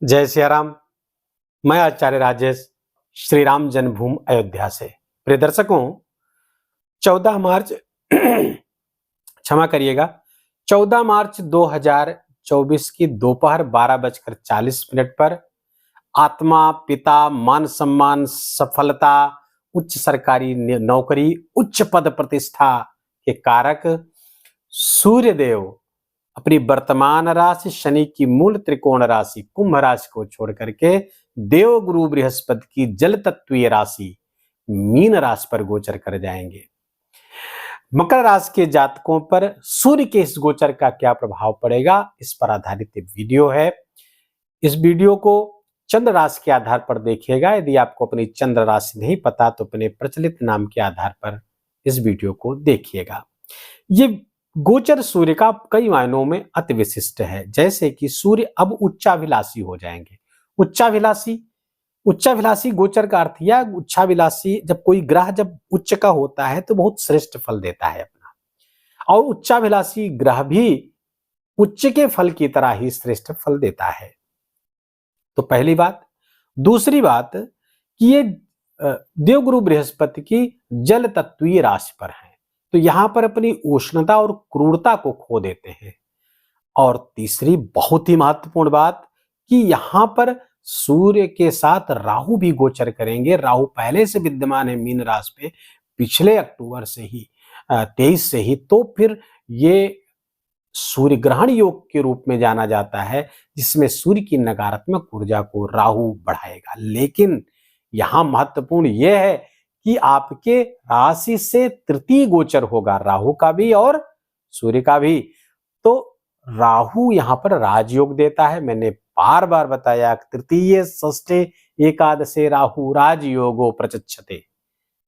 जय सिया राम। मैं आचार्य राजेश श्री राम जन्मभूमि अयोध्या से। प्रिय दर्शकों, 14 मार्च क्षमा करिएगा, 14 मार्च 2024 की दोपहर 12:40 पर आत्मा, पिता, मान सम्मान, सफलता, उच्च सरकारी नौकरी, उच्च पद प्रतिष्ठा के कारक सूर्यदेव अपनी वर्तमान राशि शनि की मूल त्रिकोण राशि कुंभ राशि को छोड़ करके देवगुरु बृहस्पति की जल तत्वीय राशि मीन राशि पर गोचर कर जाएंगे। मकर राशि के जातकों पर सूर्य के इस गोचर का क्या प्रभाव पड़ेगा, इस पर आधारित वीडियो है। इस वीडियो को चंद्र राशि के आधार पर देखिएगा। यदि आपको अपनी चंद्र राशि नहीं पता तो अपने प्रचलित नाम के आधार पर इस वीडियो को देखिएगा। ये गोचर सूर्य का कई मायनों में अति विशिष्ट है। जैसे कि सूर्य अब उच्चाभिलाषी हो जाएंगे। उच्चाभिलाषी गोचर का अर्थ यह, उच्चाभिलाषी जब कोई ग्रह जब उच्च का होता है तो बहुत श्रेष्ठ फल देता है अपना, और उच्चाभिलाषी ग्रह भी उच्च के फल की तरह ही श्रेष्ठ फल देता है। तो पहली बात। दूसरी बात कि ये देवगुरु बृहस्पति की जल तत्वीय राशि पर है, तो यहां पर अपनी उष्णता और क्रूरता को खो देते हैं। और तीसरी बहुत ही महत्वपूर्ण बात कि यहां पर सूर्य के साथ राहु भी गोचर करेंगे। राहु पहले से विद्यमान है मीन राशि पे, पिछले अक्टूबर से ही 23 से ही। तो फिर ये सूर्य ग्रहण योग के रूप में जाना जाता है, जिसमें सूर्य की नकारात्मक ऊर्जा को राहु बढ़ाएगा। लेकिन यहां महत्वपूर्ण यह है कि आपके राशि से तृतीय गोचर होगा, राहु का भी और सूर्य का भी। तो राहु यहां पर राजयोग देता है। मैंने बार बार बताया, तृतीय षष्ठे एकादशे राहु राजयोगो प्रचक्षते,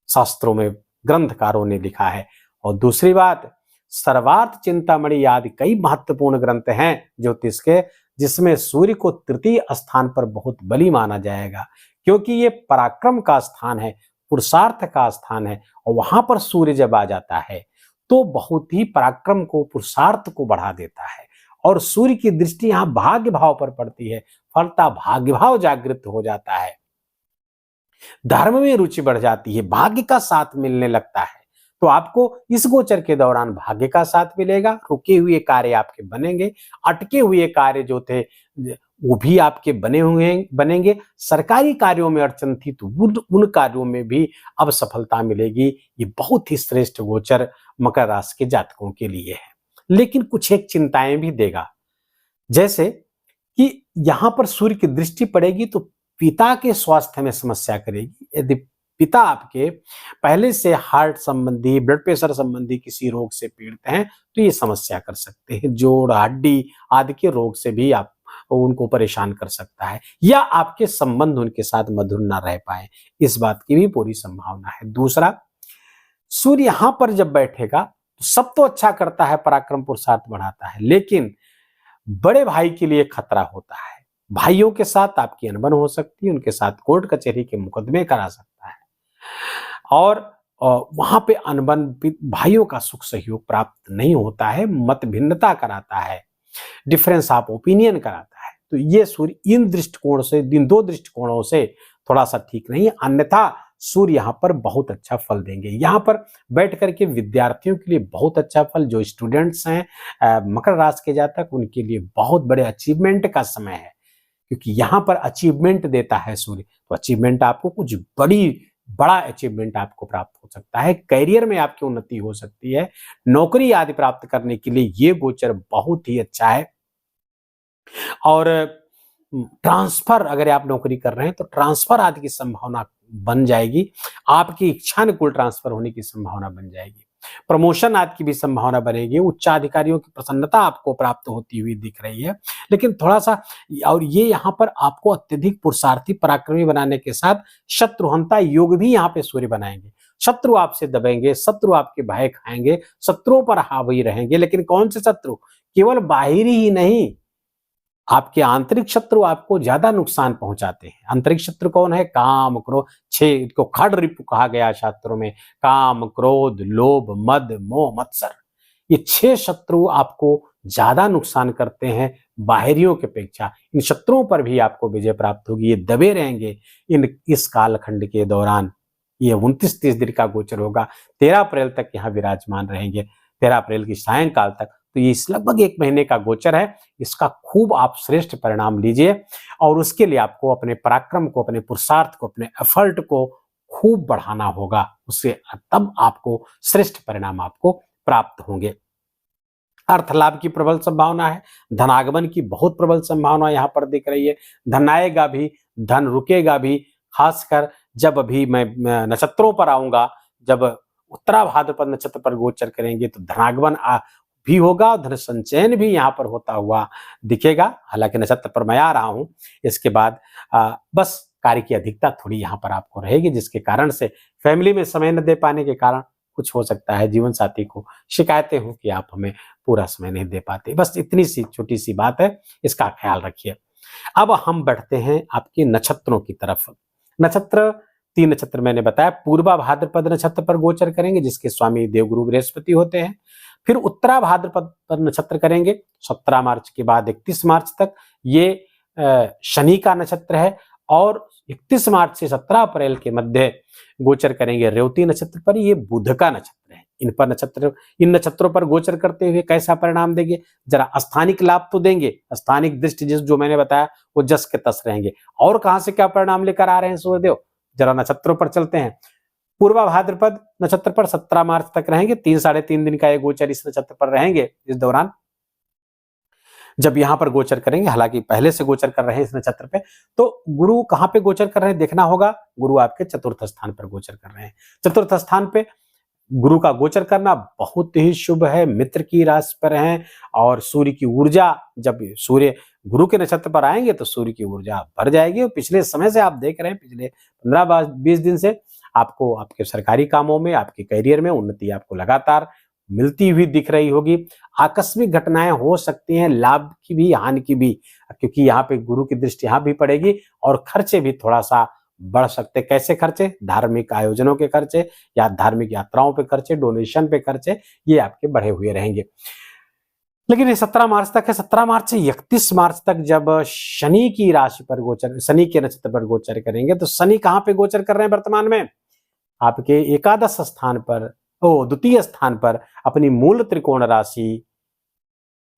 शास्त्रों में ग्रंथकारों ने लिखा है। और दूसरी बात, सर्वार्थ चिंतामणि आदि कई महत्वपूर्ण ग्रंथ हैं ज्योतिष के, जिसमें सूर्य को तृतीय स्थान पर बहुत बली माना जाएगा, क्योंकि ये पराक्रम का स्थान है, पुरुषार्थ का स्थान है। और वहां पर सूर्य जब आ जाता है तो बहुत ही पराक्रम को, पुरुषार्थ को बढ़ा देता है। और सूर्य की दृष्टि यहाँ भाग्य भाव पर पड़ती है, फलता भाग्य भाव जागृत हो जाता है, धर्म में रुचि बढ़ जाती है, भाग्य का साथ मिलने लगता है। तो आपको इस गोचर के दौरान भाग्य का साथ मिलेगा, रुके हुए कार्य आपके बनेंगे, अटके हुए कार्य जो थे वो भी आपके बनेंगे। सरकारी कार्यों में अड़चन थी तो उन कार्यों में भी अब सफलता मिलेगी। ये बहुत ही श्रेष्ठ गोचर मकर राशि के जातकों के लिए है। लेकिन कुछ एक चिंताएं भी देगा, जैसे कि यहां पर सूर्य की दृष्टि पड़ेगी तो पिता के स्वास्थ्य में समस्या करेगी। यदि पिता आपके पहले से हार्ट संबंधी, ब्लड प्रेशर संबंधी किसी रोग से पीड़ित हैं तो ये समस्या कर सकते हैं। जोड़, हड्डी आदि के रोग से भी आप उनको परेशान कर सकता है, या आपके संबंध उनके साथ मधुर ना रह पाए, इस बात की भी पूरी संभावना है। दूसरा, सूर्य यहां पर जब बैठेगा तो सब तो अच्छा करता है, पराक्रम पुरुषार्थ बढ़ाता है, लेकिन बड़े भाई के लिए खतरा होता है। भाइयों के साथ आपकी अनबन हो सकती है, उनके साथ कोर्ट कचहरी के मुकदमे करा सकता है, और वहां पे अनबन, भाइयों का सुख सहयोग प्राप्त नहीं होता है, मत भिन्नता कराता है, डिफरेंस ऑफ ओपिनियन कराता है। तो ये सूर्य इन दृष्टिकोण से, इन दो दृष्टिकोणों से थोड़ा सा ठीक नहीं है। अन्यथा सूर्य यहाँ पर बहुत अच्छा फल देंगे। यहाँ पर बैठ करके विद्यार्थियों के लिए बहुत अच्छा फल, जो स्टूडेंट्स हैं मकर राशि के जातक, उनके लिए बहुत बड़े अचीवमेंट का समय है, क्योंकि यहाँ पर अचीवमेंट देता है सूर्य। तो अचीवमेंट, आपको कुछ बड़ा अचीवमेंट आपको प्राप्त हो सकता है, करियर में आपकी उन्नति हो सकती है, नौकरी आदि प्राप्त करने के लिए ये गोचर बहुत ही अच्छा है। और ट्रांसफर, अगर आप नौकरी कर रहे हैं तो ट्रांसफर आदि की संभावना बन जाएगी, आपकी इच्छानुकूल ट्रांसफर होने की संभावना बन जाएगी, प्रमोशन आदि की भी संभावना बनेगी, उच्चाधिकारियों की प्रसन्नता आपको प्राप्त होती हुई दिख रही है। लेकिन थोड़ा सा, और ये यहाँ पर आपको अत्यधिक पुरुषार्थी पराक्रमी बनाने के साथ शत्रुहंता योग भी यहाँ पे सूर्य बनाएंगे। शत्रु आपसे दबेंगे, शत्रु आपके भय खाएंगे, शत्रुओं पर हावी रहेंगे। लेकिन कौन से शत्रु? केवल बाहरी ही नहीं, आपके आंतरिक शत्रु आपको ज्यादा नुकसान पहुंचाते हैं। आंतरिक शत्रु कौन है? काम, क्रोध, 6 को खड़ रिपु कहा गया शास्त्रों में। काम, क्रोध, लोभ, मद, मोह, मत्सर, ये 6 शत्रु आपको ज्यादा नुकसान करते हैं बाहरियों की अपेक्षा। इन शत्रुओं पर भी आपको विजय प्राप्त होगी। ये दबे रहेंगे इस कालखंड के दौरान। ये 29-30 दिन का गोचर होगा। 13 अप्रैल तक यहाँ विराजमान रहेंगे, 13 अप्रैल की सायंकाल तक। तो ये इस लगभग 1 महीने का गोचर है। इसका खूब आप श्रेष्ठ परिणाम लीजिए और उसके लिए आपको अपने पराक्रम को, अपने पुरुषार्थ को, अपने एफर्ट को खूब बढ़ाना होगा। उससे तब आपको श्रेष्ठ परिणाम आपको प्राप्त होंगे। अर्थ लाभ की प्रबल संभावना है। धनागमन की बहुत प्रबल संभावना यहाँ पर दिख रही है। धन आएगा भी, धन रुकेगा भी। खासकर जब अभी मैं नक्षत्रों पर आऊंगा, जब उत्तरा भाद्रपद नक्षत्र पर गोचर करेंगे तो धनागमन भी होगा, धन संचयन भी यहाँ पर होता हुआ दिखेगा। हालांकि नक्षत्र पर मैं आ रहा हूँ, इसके बाद बस कार्य की अधिकता थोड़ी यहाँ पर आपको रहेगी, जिसके कारण से फैमिली में समय न दे पाने के कारण कुछ हो सकता है जीवन साथी को शिकायतें हो कि आप हमें पूरा समय नहीं दे पाते। बस इतनी सी छोटी सी बात है, इसका ख्याल रखिए। अब हम बढ़ते हैं आपके नक्षत्रों की तरफ। नक्षत्र 3 नक्षत्र मैंने बताया। पूर्वा भाद्रपद नक्षत्र पर गोचर करेंगे, जिसके स्वामी देवगुरु बृहस्पति होते हैं। फिर उत्तरा भाद्रपद पर नक्षत्र करेंगे 17 मार्च के बाद 31 मार्च तक। ये शनि का नक्षत्र है और 31 मार्च से 17 अप्रैल के मध्य गोचर करेंगे रेवती नक्षत्र पर। ये बुध का नक्षत्र है। इन नक्षत्रों पर गोचर करते हुए कैसा परिणाम देंगे? जरा स्थानिक लाभ तो देंगे, स्थानिक दृष्टि जो मैंने बताया वो जस के तस रहेंगे। और कहां से क्या परिणाम लेकर आ रहे हैं सूर्यदेव? जरा नक्षत्रों पर चलते हैं। पूर्वा भाद्रपद नक्षत्र पर 17 मार्च तक रहेंगे। 3-3.5 दिन का ये गोचर इस नक्षत्र पर रहेंगे। इस दौरान जब यहां पर गोचर करेंगे, हालांकि पहले से गोचर कर रहे हैं इस नक्षत्र पे, तो गुरु कहां पे गोचर कर रहे हैं देखना होगा। गुरु आपके चतुर्थ स्थान पर गोचर कर रहे हैं। चतुर्थ स्थान पे गुरु का गोचर करना बहुत ही शुभ है। मित्र की राशि पर है और सूर्य की ऊर्जा, जब सूर्य गुरु के नक्षत्र पर आएंगे तो सूर्य की ऊर्जा बढ़ जाएगी। और पिछले समय से आप देख रहे हैं, पिछले 15-20 दिन से आपको आपके सरकारी कामों में, आपके करियर में उन्नति आपको लगातार मिलती हुई दिख रही होगी। आकस्मिक घटनाएं हो सकती हैं, लाभ की भी हानि की भी, क्योंकि यहाँ पे गुरु की दृष्टि यहाँ भी पड़ेगी। और खर्चे भी थोड़ा सा बढ़ सकते। कैसे खर्चे? धार्मिक आयोजनों के खर्चे या धार्मिक यात्राओं पे खर्चे, डोनेशन पे खर्चे, ये आपके बढ़े हुए रहेंगे। लेकिन ये 17 मार्च तक है। 17 मार्च से 31 मार्च तक जब शनि की राशि पर गोचर, शनि के नक्षत्र पर गोचर करेंगे, तो शनि कहां पे गोचर कर रहे हैं वर्तमान में? आपके एकादश स्थान पर, द्वितीय स्थान पर, अपनी मूल त्रिकोण राशि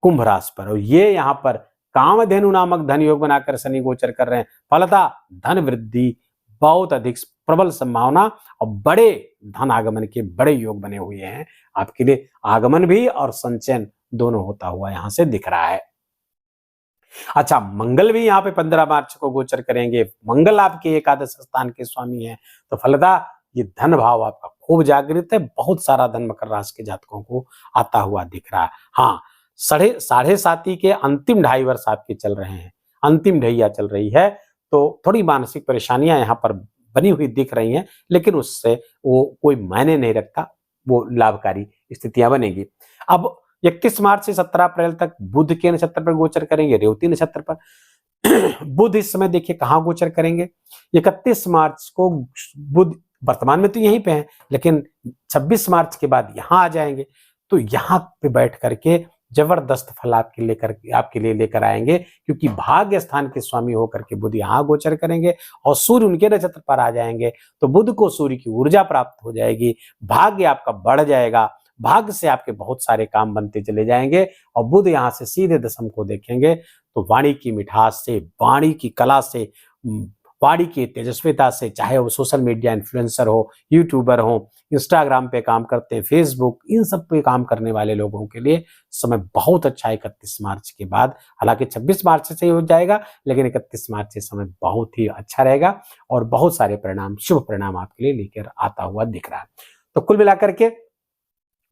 कुंभ राशि पर। और ये यहाँ पर कामधेनु नामक धन योग बनाकर शनि गोचर कर रहे हैं। फलतः धन वृद्धि बहुत अधिक प्रबल संभावना और बड़े धन आगमन के बड़े योग बने हुए हैं आपके लिए। आगमन भी और संचयन दोनों होता हुआ यहां से दिख रहा है। अच्छा, मंगल भी यहाँ पे 15 मार्च को गोचर करेंगे। मंगल आपके एकादश स्थान के स्वामी हैं, तो फलतः ये धन भाव आपका खूब जागृत है। बहुत सारा धन मकर राशि के जातकों को आता हुआ दिख रहा है। हाँ, साढ़े साथी के अंतिम 2.5 वर्ष आपके चल रहे हैं, अंतिम ढैया चल रही है, तो थोड़ी मानसिक परेशानियां यहाँ पर बनी हुई दिख रही हैं, लेकिन उससे वो कोई मायने नहीं रखता, वो लाभकारी स्थितियां बनेगी। अब 31 मार्च से 17 अप्रैल तक बुध के नक्षत्र पर गोचर करेंगे, रेवती नक्षत्र पर। बुध इस समय देखिए कहां गोचर करेंगे। 31 मार्च को बुध वर्तमान में तो यहीं पे हैं, लेकिन 26 मार्च के बाद यहां आ जाएंगे। तो यहां पे बैठ करके जबरदस्त फल आपके लिए लेकर आएंगे, क्योंकि भाग्य स्थान के स्वामी होकर के बुध यहां गोचर करेंगे और सूर्य उनके नक्षत्र पर आ जाएंगे। तो बुध को सूर्य की ऊर्जा प्राप्त हो जाएगी, भाग्य आपका बढ़ जाएगा, भाग्य से आपके बहुत सारे काम बनते चले जाएंगे। और बुध यहां से सीधे दशम को देखेंगे तो वाणी की मिठास से, वाणी की कला से, वाणी की तेजस्विता से, चाहे वो सोशल मीडिया इन्फ्लुएंसर हो, यूट्यूबर हो, इंस्टाग्राम पे काम करते हैं, फेसबुक, इन सब पे काम करने वाले लोगों के लिए समय बहुत अच्छा है 31 मार्च के बाद। हालांकि 26 मार्च से ही हो जाएगा, लेकिन 31 मार्च से समय बहुत ही अच्छा रहेगा और बहुत सारे परिणाम, शुभ परिणाम आपके लिए लेकर आता हुआ दिख रहा है। तो कुल मिलाकर के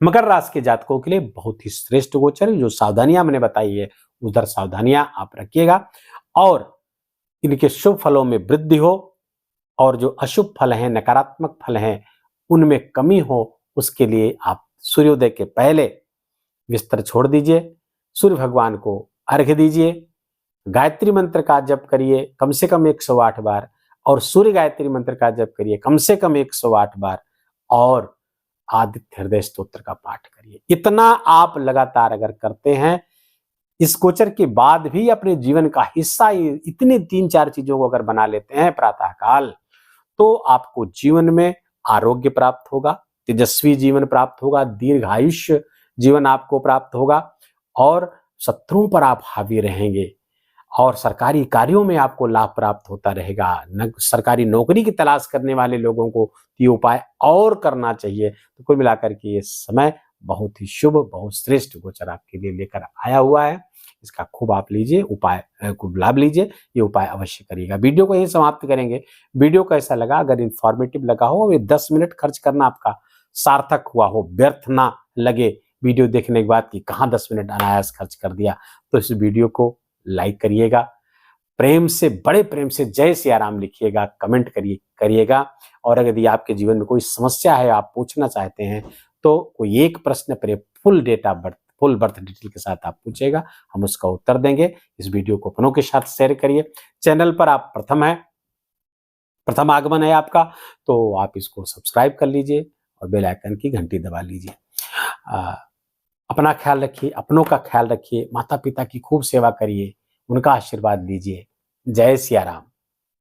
मकर राशि के जातकों के लिए बहुत ही श्रेष्ठ गोचर है। जो सावधानियां मैंने बताई है, उधर सावधानियां आप रखिएगा और इनके शुभ फलों में वृद्धि हो, और जो अशुभ फल हैं, नकारात्मक फल हैं, उनमें कमी हो, उसके लिए आप सूर्योदय के पहले बिस्तर छोड़ दीजिए, सूर्य भगवान को अर्घ्य दीजिए, गायत्री मंत्र का जप करिए कम से कम 108 बार, और सूर्य गायत्री मंत्र का जप करिए कम से कम 108 बार, और आदित्य हृदय स्तोत्र का पाठ करिए। इतना आप लगातार अगर करते हैं इस गोचर के बाद भी अपने जीवन का हिस्सा इतने 3-4 चीजों को अगर बना लेते हैं प्रातःकाल, तो आपको जीवन में आरोग्य प्राप्त होगा, तेजस्वी जीवन प्राप्त होगा, दीर्घायुष्य जीवन आपको प्राप्त होगा और शत्रुओं पर आप हावी रहेंगे और सरकारी कार्यों में आपको लाभ प्राप्त होता रहेगा। सरकारी नौकरी की तलाश करने वाले लोगों को ये उपाय और करना चाहिए। तो कुल मिलाकर के ये समय बहुत ही शुभ, बहुत श्रेष्ठ गोचर आपके लिए लेकर आया हुआ है। इसका खूब आप लीजिए, उपाय को लाभ लीजिए, ये उपाय अवश्य करिएगा। वीडियो को यहीं समाप्त करेंगे। वीडियो कैसा लगा? अगर इंफॉर्मेटिव लगा हो, ये 10 मिनट खर्च करना आपका सार्थक हुआ हो, व्यर्थ ना लगे वीडियो देखने के बाद कि कहाँ 10 मिनट अनायास खर्च कर दिया, तो इस वीडियो को लाइक करिएगा, प्रेम से, बड़े प्रेम से जय सिया राम लिखिएगा, कमेंट करिएगा और अगर यदि आपके जीवन में कोई समस्या है, आप पूछना चाहते हैं, तो कोई एक प्रश्न पर full date of birth, full birth detail के साथ आप पूछेगा, हम उसका उत्तर देंगे। इस वीडियो को अपनों के साथ शेयर करिए। चैनल पर आप प्रथम आगमन है आपका, तो आप इसको सब्सक्राइब कर लीजिए और बेल आइकन की घंटी दबा लीजिए। अपना ख्याल रखिए, अपनों का ख्याल रखिए, माता पिता की खूब सेवा करिए, उनका आशीर्वाद लीजिए। जय सिया राम।